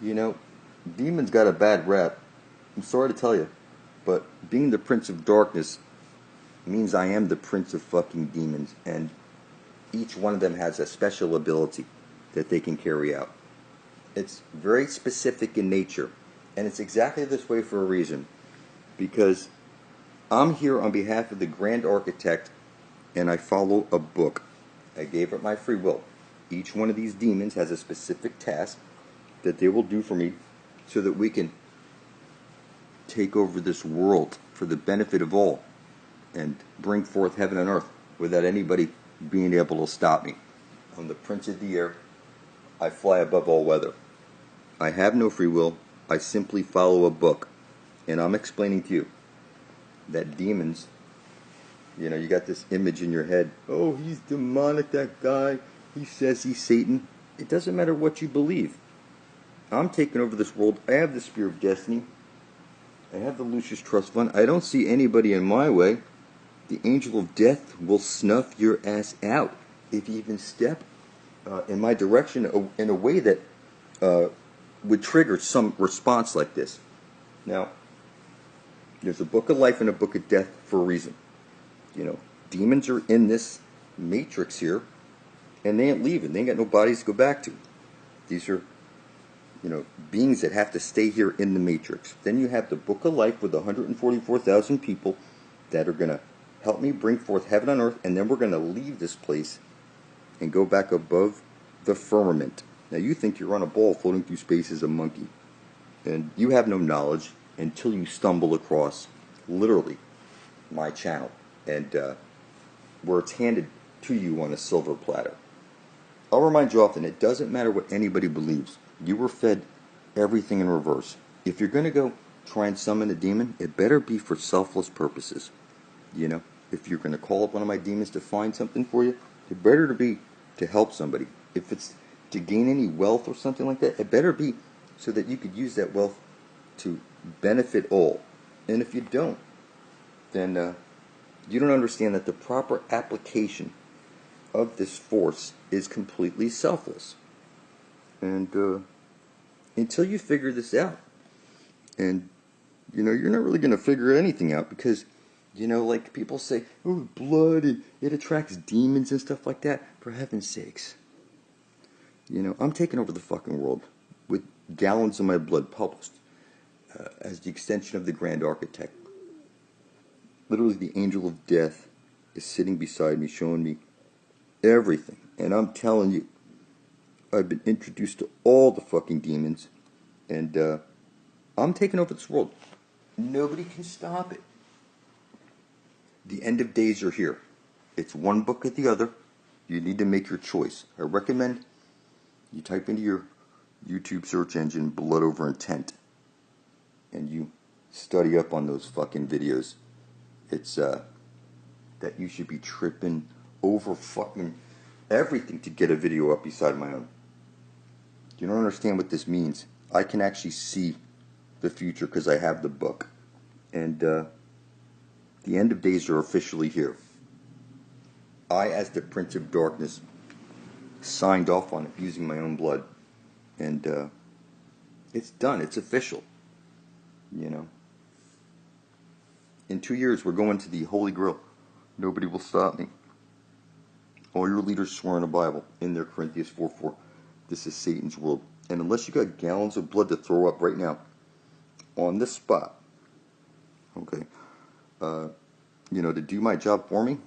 You know, demons got a bad rap. I'm sorry to tell you, but being the Prince of Darkness means I am the Prince of fucking demons, and each one of them has a special ability that they can carry out. It's very specific in nature, and it's exactly this way for a reason, because I'm here on behalf of the Grand Architect, and I follow a book. I gave it my free will. Each one of these demons has a specific task that they will do for me so that we can take over this world for the benefit of all and bring forth heaven and earth without anybody being able to stop me. I'm the prince of the air. I fly above all weather. I have no free will. I simply follow a book. And I'm explaining to you that demons, you got this image in your head. Oh, he's demonic, that guy. He says he's Satan. It doesn't matter what you believe. I'm taking over this world. I have the Spear of Destiny. I have the Lucius Trust Fund. I don't see anybody in my way. The Angel of Death will snuff your ass out if you even step in my direction in a way that would trigger some response like this. Now, there's a book of life and a book of death for a reason. Demons are in this matrix here, and they ain't leaving. They ain't got no bodies to go back to. These are beings that have to stay here in the matrix. Then you have the book of life with 144,000 people that are going to help me bring forth heaven on earth, and then we're going to leave this place and go back above the firmament. Now you think you're on a ball floating through space as a monkey, and you have no knowledge until you stumble across, literally, my channel, and where it's handed to you on a silver platter. I'll remind you often, it doesn't matter what anybody believes. You were fed everything in reverse. If you're going to go try and summon a demon, it better be for selfless purposes. If you're going to call up one of my demons to find something for you, it better to be to help somebody. If it's to gain any wealth or something like that, it better be so that you could use that wealth to benefit all. And if you don't, then you don't understand that the proper application of this force is completely selfless. And until you figure this out, and you're not really going to figure anything out, because like people say, oh, blood, and it attracts demons and stuff like that. For heaven's sakes, I'm taking over the fucking world with gallons of my blood published as the extension of the Grand Architect. Literally, the Angel of Death is sitting beside me, showing me everything, and I'm telling you, I've been introduced to all the fucking demons, and I'm taking over this world. Nobody can stop it. The end of days are here. It's one book or the other. You need to make your choice. I recommend you type into your YouTube search engine blood over intent, and you study up on those fucking videos. It's that you should be tripping over fucking everything to get a video up beside my own. You don't understand what this means. I can actually see the future because I have the book. And the end of days are officially here. I, as the Prince of Darkness, signed off on it using my own blood. And it's done. It's official. In 2 years, we're going to the Holy Grail. Nobody will stop me. All your leaders swear in the Bible, in their Corinthians 4:4. This is Satan's world. And unless you got gallons of blood to throw up right now, on this spot, okay, to do my job for me,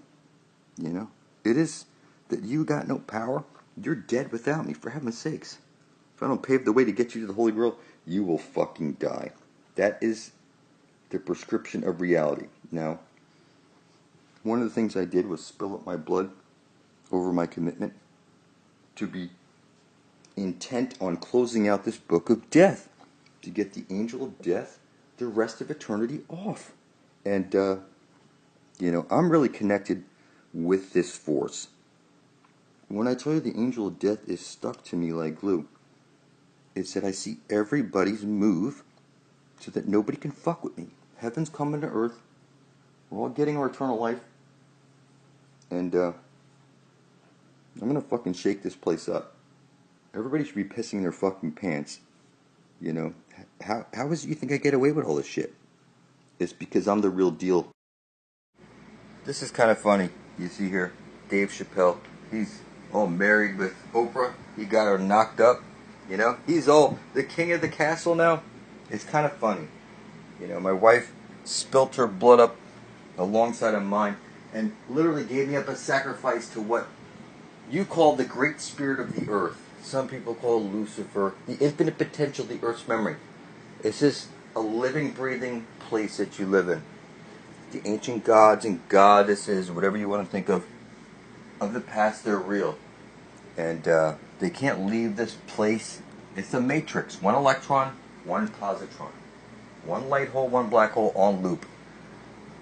it is that you got no power. You're dead without me, for heaven's sakes. If I don't pave the way to get you to the Holy Grail, you will fucking die. That is the prescription of reality. Now, one of the things I did was spill up my blood over my commitment to be intent on closing out this book of death, to get the Angel of Death the rest of eternity off. And, I'm really connected with this force. When I tell you the Angel of Death is stuck to me like glue, it's that I see everybody's move so that nobody can fuck with me. Heaven's coming to earth. We're all getting our eternal life. And I'm going to fucking shake this place up. Everybody should be pissing their fucking pants You know, how is it you think I get away with all this shit? It's because I'm the real deal. This is kind of funny. You see here, Dave Chappelle. He's all married with Oprah. He got her knocked up. You know, he's all the king of the castle now. It's kind of funny. You know, my wife spilt her blood up alongside of mine and literally gave me up a sacrifice to what you call the great spirit of the earth. Some people call Lucifer, the infinite potential of the earth's memory. It's just a living, breathing place that you live in. The ancient gods and goddesses, whatever you want to think of the past, they're real. And they can't leave this place. It's a matrix. One electron, one positron. One light hole, one black hole on loop.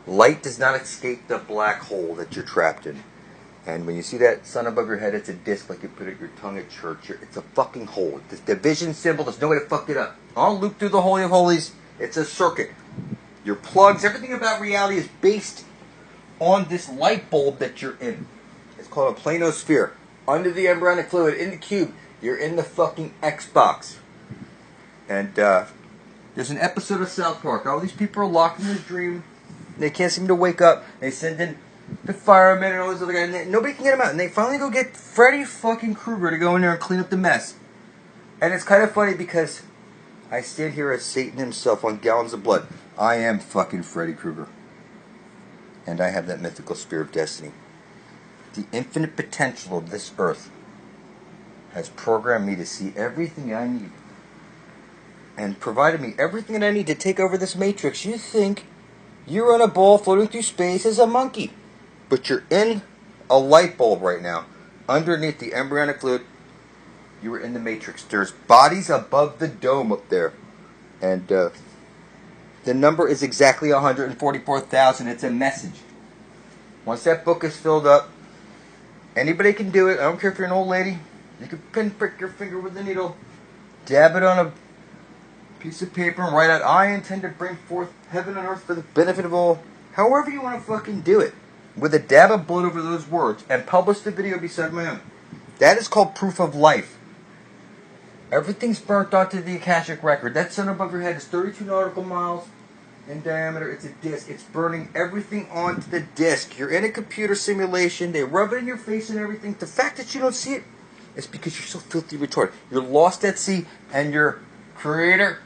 Light does not escape the black hole that you're trapped in. And when you see that sun above your head, it's a disc like you put at your tongue at church. It's a fucking hole. This division symbol, there's no way to fuck it up. On loop through the Holy of Holies, it's a circuit. Your plugs, everything about reality is based on this light bulb that you're in. It's called a planosphere. Under the embryonic fluid, in the cube, you're in the fucking Xbox. And there's an episode of South Park. All these people are locked in this dream. They can't seem to wake up. They send in the firemen and all these other guys. And nobody can get them out. And they finally go get Freddy fucking Krueger to go in there and clean up the mess. And it's kind of funny because I stand here as Satan himself on gallons of blood. I am fucking Freddy Krueger. And I have that mythical spear of destiny. The infinite potential of this earth has programmed me to see everything I need. And provided me everything that I need to take over this matrix. You think you're on a ball floating through space as a monkey. But you're in a light bulb right now. Underneath the embryonic fluid, you were in the matrix. There's bodies above the dome up there. And the number is exactly 144,000. It's a message. Once that book is filled up, anybody can do it. I don't care if you're an old lady. You can pinprick your finger with a needle. Dab it on a piece of paper and write out, I intend to bring forth heaven and earth for the benefit of all. However you want to fucking do it. With a dab of blood over those words. And publish the video beside my own. That is called proof of life. Everything's burnt onto the Akashic record. That sun above your head is 32 nautical miles in diameter. It's a disc. It's burning everything onto the disc. You're in a computer simulation. They rub it in your face and everything. The fact that you don't see it is because you're so filthy retarded. You're lost at sea and your creator,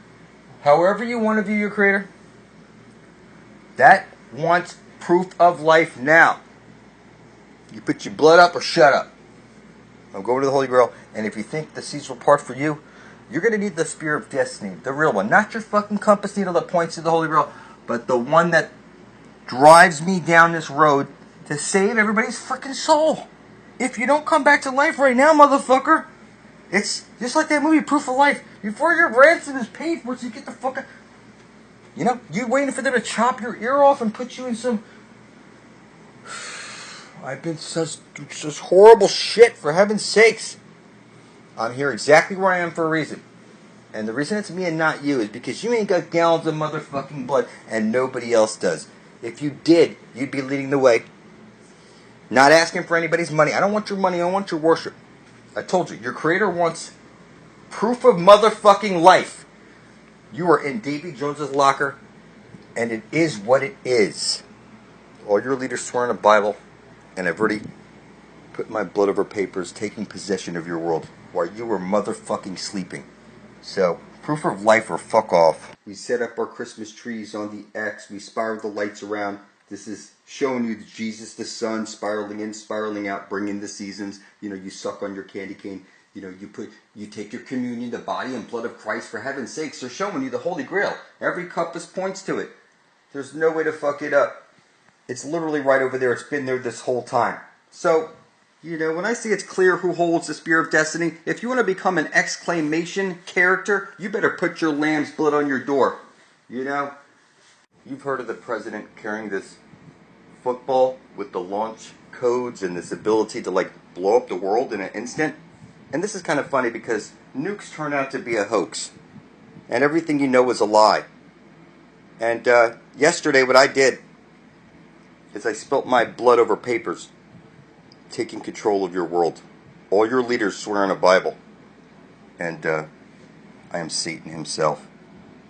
however you want to view your creator, that wants proof of life now. You put your blood up or shut up. I'm going to the Holy Grail, and if you think the seas will part for you, you're going to need the spear of destiny, the real one. Not your fucking compass needle that points to the Holy Grail, but the one that drives me down this road to save everybody's freaking soul. If you don't come back to life right now, motherfucker, it's just like that movie, Proof of Life. Before your ransom is paid for, so you get the fuck out. You know, you waiting for them to chop your ear off and put you in some... I've been such horrible shit, for heaven's sakes. I'm here exactly where I am for a reason. And the reason it's me and not you is because you ain't got gallons of motherfucking blood and nobody else does. If you did, you'd be leading the way. Not asking for anybody's money. I don't want your money, I want your worship. I told you, your creator wants proof of motherfucking life. You are in Davy Jones's locker, and it is what it is. All your leaders swear in a Bible, and I've already put my blood over papers, taking possession of your world, while you were motherfucking sleeping. So, proof of life or fuck off. We set up our Christmas trees on the X. We spiral the lights around. This is showing you Jesus the sun spiraling in, spiraling out, bringing the seasons. You know, you suck on your candy cane. You know, you take your communion, the body and blood of Christ. For heaven's sakes, they're showing you the Holy Grail. Every compass points to it. There's no way to fuck it up. It's literally right over there. It's been there this whole time. So, you know, when I say it's clear who holds the Spear of Destiny, if you want to become an exclamation character, you better put your lamb's blood on your door. You know? You've heard of the president carrying this football with the launch codes and this ability to, like, blow up the world in an instant. And this is kind of funny because nukes turn out to be a hoax. And everything you know is a lie. And yesterday what I did is I spilt my blood over papers, taking control of your world. All your leaders swear on a Bible. And I am Satan himself.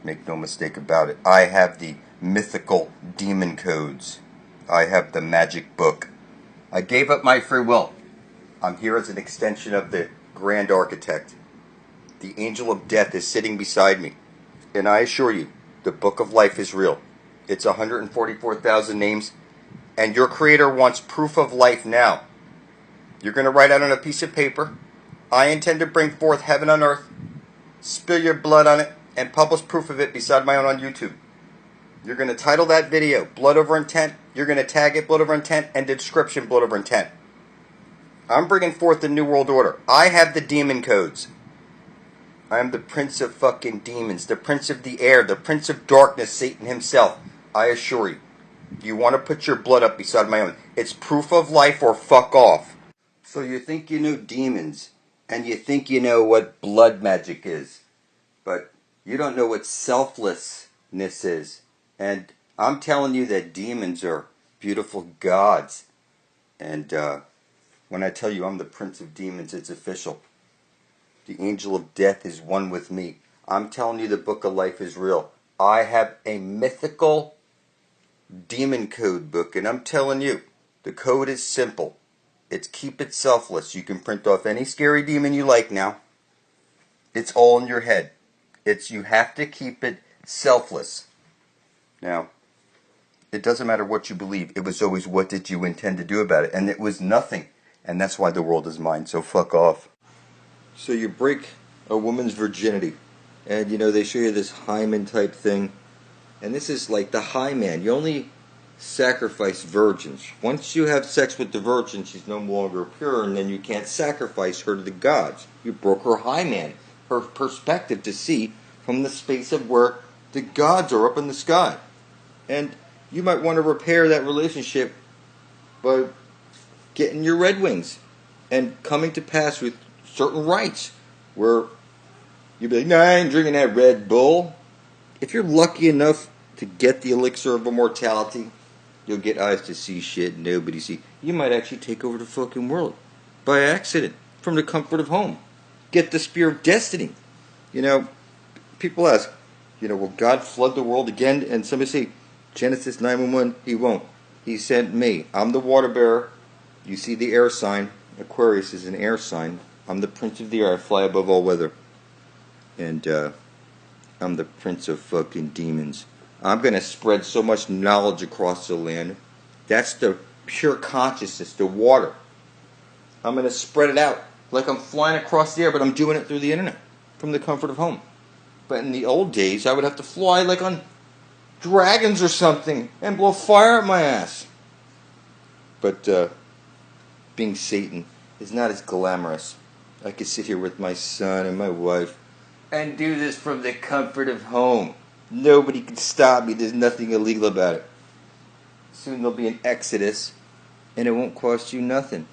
Make no mistake about it. I have the mythical demon codes. I have the magic book. I gave up my free will. I'm here as an extension of the Grand Architect. The angel of death is sitting beside me. And I assure you, the book of life is real. It's 144,000 names. And your creator wants proof of life now. You're going to write out on a piece of paper, I intend to bring forth heaven on earth, spill your blood on it, and publish proof of it beside my own on YouTube. You're going to title that video Blood Over Intent. You're going to tag it Blood Over Intent and description Blood Over Intent. I'm bringing forth the New World Order. I have the demon codes. I am the prince of fucking demons, the prince of the air, the prince of darkness, Satan himself. I assure you. You want to put your blood up beside my own. It's proof of life or fuck off. So you think you know demons, and you think you know what blood magic is, but you don't know what selflessness is. And I'm telling you that demons are beautiful gods. And when I tell you I'm the prince of demons, it's official. The angel of death is one with me. I'm telling you the book of life is real. I have a mythical demon code book, and I'm telling you, the code is simple. It's keep it selfless. You can print off any scary demon you like now. It's all in your head. You have to keep it selfless. Now, it doesn't matter what you believe. It was always what did you intend to do about it. And it was nothing. And that's why the world is mine. So fuck off. So you break a woman's virginity. And they show you this hymen type thing. And this is like the high man. You only sacrifice virgins. Once you have sex with the virgin, she's no longer pure, and then you can't sacrifice her to the gods. You broke her high man, her perspective to see from the space of where the gods are up in the sky. And you might want to repair that relationship by getting your Red Wings and coming to pass with certain rights where you'd be like, no, I ain't drinking that Red Bull. If you're lucky enough to get the elixir of immortality, you'll get eyes to see shit nobody see. You might actually take over the fucking world by accident from the comfort of home. Get the spear of destiny. People ask, will God flood the world again? And somebody say, Genesis 9:1, He won't. He sent me. I'm the water bearer. You see the air sign. Aquarius is an air sign. I'm the prince of the air. I fly above all weather. And I'm the prince of fucking demons. I'm going to spread so much knowledge across the land. That's the pure consciousness, the water. I'm going to spread it out like I'm flying across the air, but I'm doing it through the internet from the comfort of home. But in the old days, I would have to fly like on dragons or something and blow fire at my ass. But being Satan is not as glamorous. I could sit here with my son and my wife and do this from the comfort of home. Nobody can stop me. There's nothing illegal about it. Soon there'll be an exodus, and it won't cost you nothing.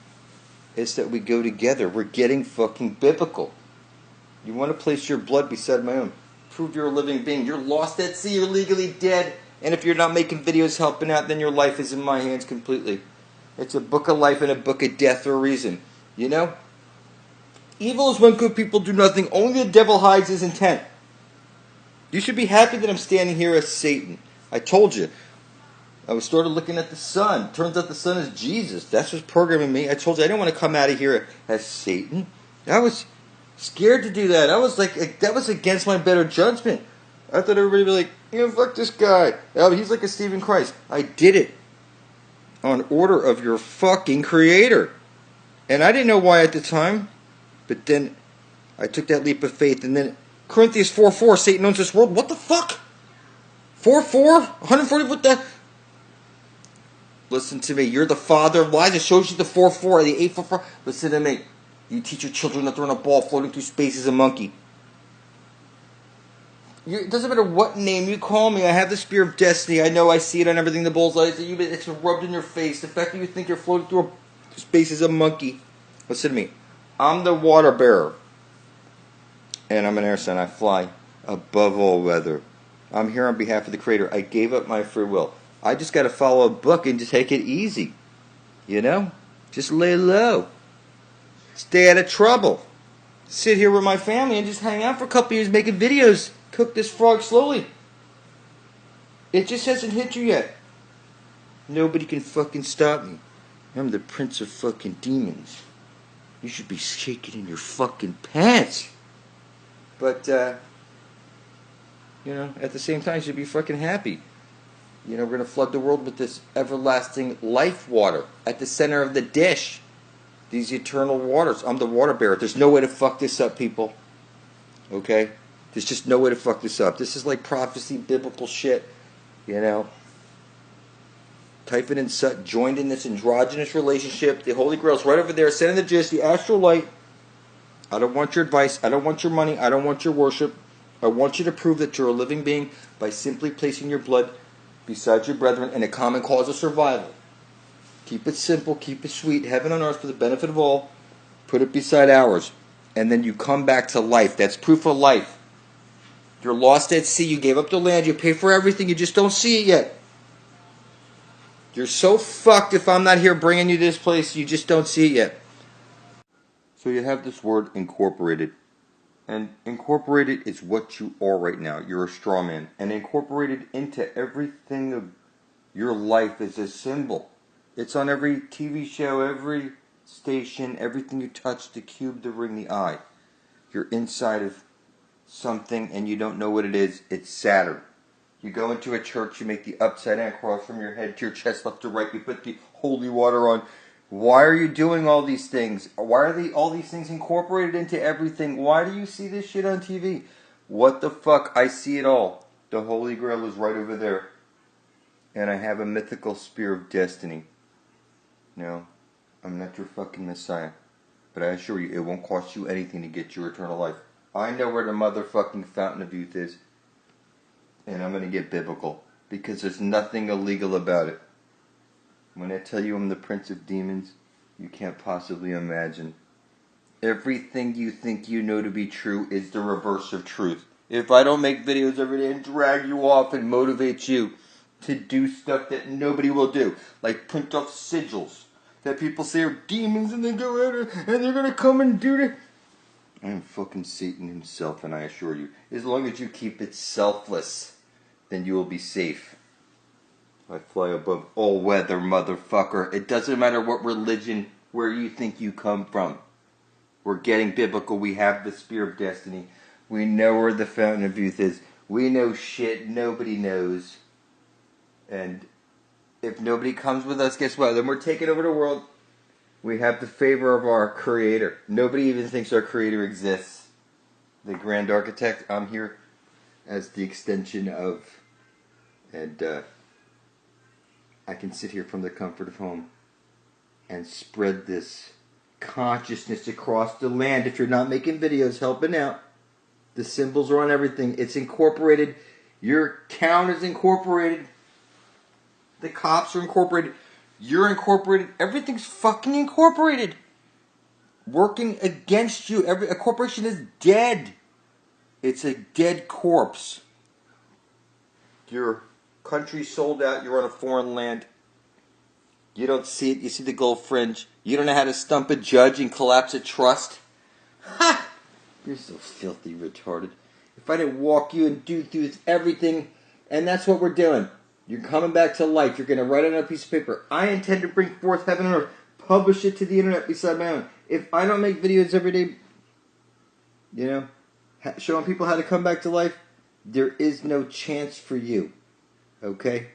It's that we go together. We're getting fucking biblical. You want to place your blood beside my own. Prove you're a living being. You're lost at sea. You're legally dead. And if you're not making videos helping out, then your life is in my hands completely. It's a book of life and a book of death for a reason. Evil is when good people do nothing. Only the devil hides his intent. You should be happy that I'm standing here as Satan. I told you. I started looking at the sun. Turns out the sun is Jesus. That's what's programming me. I told you I didn't want to come out of here as Satan. I was scared to do that. I was like, that was against my better judgment. I thought everybody would be like, fuck this guy. He's like a Stephen Christ. I did it on order of your fucking creator. And I didn't know why at the time. But then I took that leap of faith, and then Corinthians 4:4, Satan owns this world. What the fuck? 4:4? 140? What the? Listen to me. You're the father of lies. It shows you the 4:4, the 8:4. Listen to me. You teach your children to throw a ball floating through space as a monkey. It doesn't matter what name you call me. I have the spear of destiny. I know I see it on everything the bullseye. It's rubbed in your face. The fact that you think you're floating through space as a monkey. Listen to me. I'm the water bearer. And I'm an air sign. I fly above all weather. I'm here on behalf of the Creator. I gave up my free will. I just got to follow a book and just take it easy. Just lay low. Stay out of trouble. sit here with my family and just hang out for a couple years making videos. Cook this frog slowly. It just hasn't hit you yet. Nobody can fucking stop me. I'm the prince of fucking demons. You should be shaking in your fucking pants. But, at the same time, you should be fucking happy. We're going to flood the world with this everlasting life water at the center of the dish. These eternal waters. I'm the water bearer. There's no way to fuck this up, people. Okay? There's just no way to fuck this up. This is like prophecy, biblical shit. Type it in, joined in this androgynous relationship. The Holy Grail's right over there. Sending the gist, the astral light. I don't want your advice. I don't want your money. I don't want your worship. I want you to prove that you're a living being by simply placing your blood beside your brethren in a common cause of survival. Keep it simple. Keep it sweet. Heaven on earth for the benefit of all. Put it beside ours. And then you come back to life. That's proof of life. You're lost at sea. You gave up the land. You pay for everything. You just don't see it yet. You're so fucked if I'm not here bringing you to this place. You just don't see it yet. So you have this word incorporated. And incorporated is what you are right now. You're a straw man. And incorporated into everything of your life is a symbol. It's on every TV show, every station, everything you touch, the cube, the ring, the eye. You're inside of something and you don't know what it is. It's Saturn. You go into a church, you make the upside down cross from your head to your chest, left to right. You put the holy water on. Why are you doing all these things? Why are all these things incorporated into everything? Why do you see this shit on TV? What the fuck? I see it all. The Holy Grail is right over there. And I have a mythical spear of destiny. No, I'm not your fucking Messiah. But I assure you, it won't cost you anything to get your eternal life. I know where the motherfucking fountain of youth is. And I'm going to get biblical. Because there's nothing illegal about it. When I tell you I'm the prince of demons, you can't possibly imagine. Everything you think you know to be true is the reverse of truth. If I don't make videos every day and drag you off and motivate you to do stuff that nobody will do, like print off sigils that people say are demons and they go out and they're going to come and do it. I am fucking Satan himself, and I assure you, as long as you keep it selfless, then you will be safe. I fly above all weather, motherfucker. It doesn't matter what religion, where you think you come from. We're getting biblical. We have the spear of destiny. We know where the fountain of youth is. We know shit nobody knows. And if nobody comes with us, guess what? Then we're taking over the world. We have the favor of our Creator. Nobody even thinks our Creator exists. The Grand Architect, I'm here as the extension of... And, I can sit here from the comfort of home and spread this consciousness across the land. If you're not making videos, helping out. The symbols are on everything. It's incorporated. Your town is incorporated. The cops are incorporated. You're incorporated. Everything's fucking incorporated. Working against you. A corporation is dead. It's a dead corpse. Your country's sold out. You're on a foreign land. You don't see it. You see the gold fringe. You don't know how to stump a judge and collapse a trust. Ha! You're so filthy retarded. If I didn't walk you and do through everything, and that's what we're doing. You're coming back to life. You're going to write it on a piece of paper. I intend to bring forth heaven and earth. Publish it to the internet beside my own. If I don't make videos every day, showing people how to come back to life, there is no chance for you. Okay?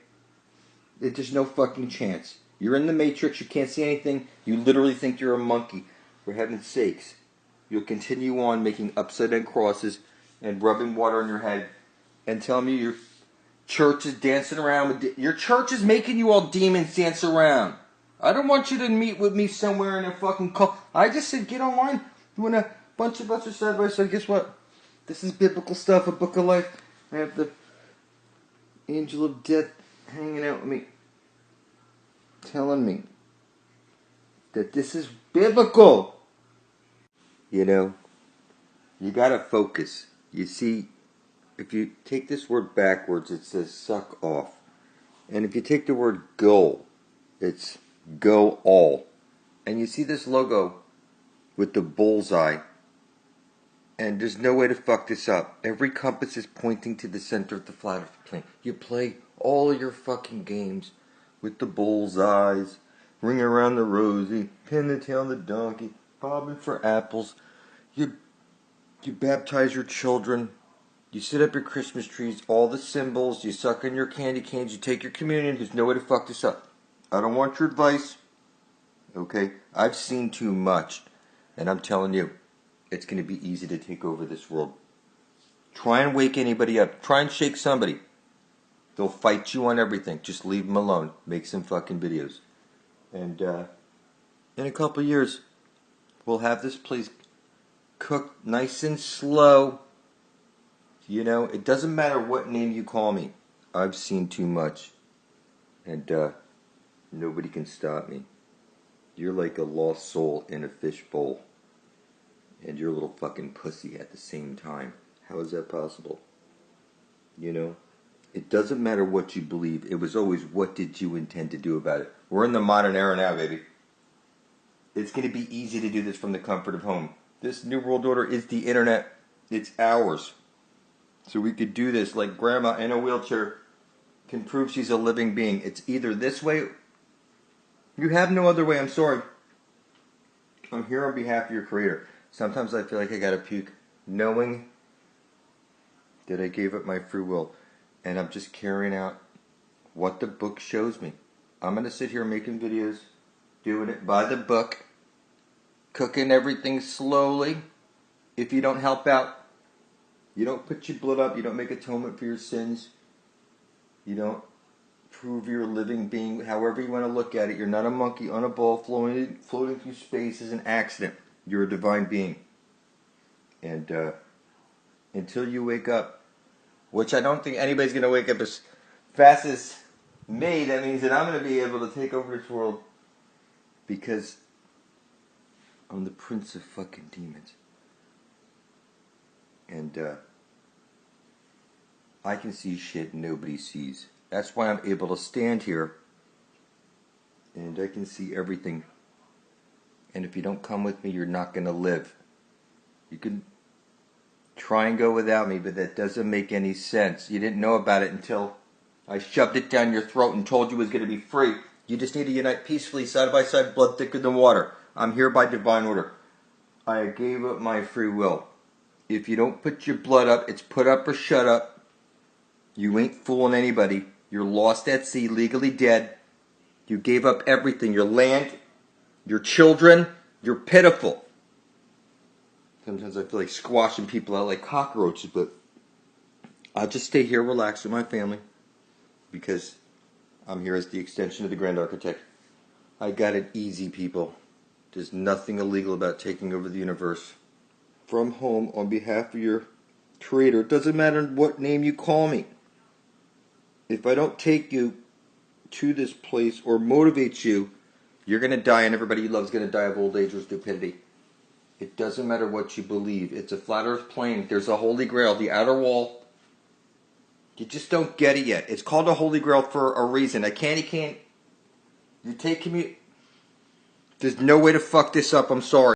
There's no fucking chance. You're in the Matrix. You can't see anything. You literally think you're a monkey. For heaven's sakes. You'll continue on making upside down crosses and rubbing water on your head and telling me your church is dancing around with... Your church is making you all demons dance around. I don't want you to meet with me somewhere in a fucking cult. I just said get online. When a bunch of us are side by side, guess what? This is biblical stuff, a book of life. I have the angel of death hanging out with me, telling me that this is biblical. You gotta focus. You see, if you take this word backwards, it says suck off. And if you take the word go, it's go all. And you see this logo with the bullseye. And there's no way to fuck this up. Every compass is pointing to the center of the flat earth plane. You play all your fucking games with the bullseyes, ring around the rosy, pin the tail on the donkey, bobbing for apples. You baptize your children. You set up your Christmas trees, all the symbols. You suck on your candy canes. You take your communion. There's no way to fuck this up. I don't want your advice. Okay? I've seen too much. And I'm telling you, it's going to be easy to take over this world. Try and wake anybody up. Try and shake somebody. They'll fight you on everything. Just leave them alone. Make some fucking videos. And in a couple of years, we'll have this place cooked nice and slow. You know, it doesn't matter what name you call me. I've seen too much. And nobody can stop me. You're like a lost soul in a fishbowl. And you're a little fucking pussy at the same time. How is that possible? You know? It doesn't matter what you believe. It was always, what did you intend to do about it? We're in the modern era now, baby. It's going to be easy to do this from the comfort of home. This New World Order is the internet. It's ours. So we could do this like grandma in a wheelchair can prove she's a living being. It's either this way. You have no other way. I'm sorry. I'm here on behalf of your creator. Sometimes I feel like I gotta puke, knowing that I gave up my free will, and I'm just carrying out what the book shows me. I'm gonna sit here making videos, doing it by the book, cooking everything slowly. If you don't help out, you don't put your blood up, you don't make atonement for your sins, you don't prove you're a living being, however you want to look at it. You're not a monkey on a ball floating through space as an accident. You're a divine being. And until you wake up, which I don't think anybody's going to wake up as fast as me, that means that I'm going to be able to take over this world, because I'm the prince of fucking demons. And I can see shit nobody sees. That's why I'm able to stand here and I can see everything. And if you don't come with me, you're not going to live. You can try and go without me, but that doesn't make any sense. You didn't know about it until I shoved it down your throat and told you it was going to be free. You just need to unite peacefully, side by side, blood thicker than water. I'm here by divine order. I gave up my free will. If you don't put your blood up, it's put up or shut up. You ain't fooling anybody. You're lost at sea, legally dead. You gave up everything. Your land, your children. You're pitiful. Sometimes I feel like squashing people out like cockroaches, but I'll just stay here, relax with my family, because I'm here as the extension of the Grand Architect. I got it easy, people. There's nothing illegal about taking over the universe. From home, on behalf of your creator. It doesn't matter what name you call me. If I don't take you to this place or motivate you, you're going to die, and everybody you love is going to die of old age or stupidity. It doesn't matter what you believe. It's a flat earth plane. There's a holy grail, the outer wall. You just don't get it yet. It's called a holy grail for a reason. A candy cane. You take community. There's no way to fuck this up. I'm sorry.